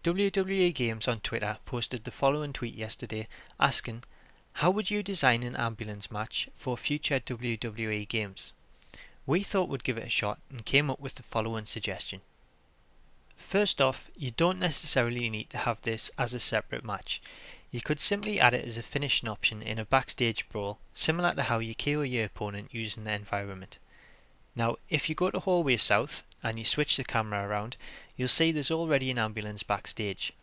WWE Games on Twitter posted the following tweet yesterday asking, "How would you design an ambulance match for future WWE games?" We thought we'd give it a shot and came up with the following suggestion. First off, you don't necessarily need to have this as a separate match. You could simply add it as a finishing option in a backstage brawl, similar to how you KO your opponent using the environment. Now, if you go to Hallway South and you switch the camera around, you'll see there's already an ambulance backstage.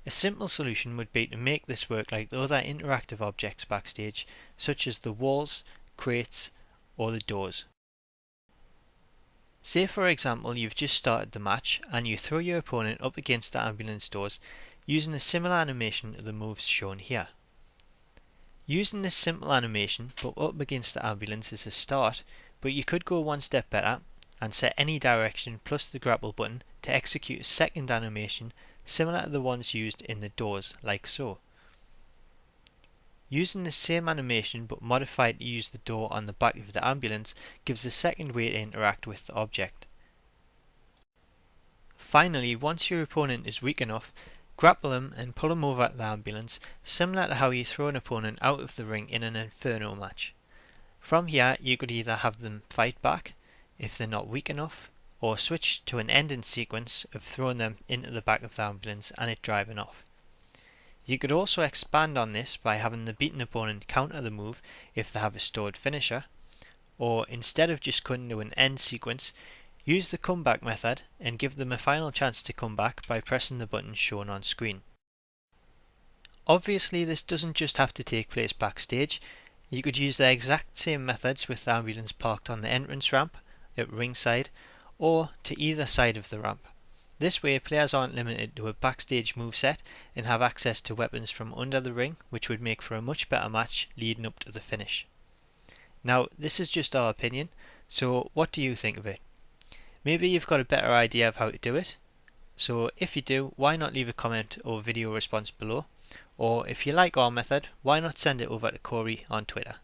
A simple solution would be to make this work like the other interactive objects backstage, such as the walls, crates, or the doors. Say for example you've just started the match and you throw your opponent up against the ambulance doors using a similar animation to the moves shown here. Using this simple animation but up against the ambulance is a start, but you could go one step better and set any direction plus the grapple button to execute a second animation similar to the ones used in the doors, like so. Using the same animation but modified to use the door on the back of the ambulance gives a second way to interact with the object. Finally, once your opponent is weak enough, grapple him and pull him over at the ambulance, similar to how you throw an opponent out of the ring in an Inferno match. From here you could either have them fight back if they're not weak enough, or switch to an ending sequence of throwing them into the back of the ambulance and it driving off. You could also expand on this by having the beaten opponent counter the move if they have a stored finisher, or instead of just cutting to an end sequence, use the comeback method and give them a final chance to come back by pressing the button shown on screen. Obviously this doesn't just have to take place backstage. You could use the exact same methods with the ambulance parked on the entrance ramp, at ringside, or to either side of the ramp. This way players aren't limited to a backstage moveset and have access to weapons from under the ring, which would make for a much better match leading up to the finish. Now this is just our opinion, so what do you think of it? Maybe you've got a better idea of how to do it, so if you do, why not leave a comment or video response below, or if you like our method, why not send it over to Corey on Twitter.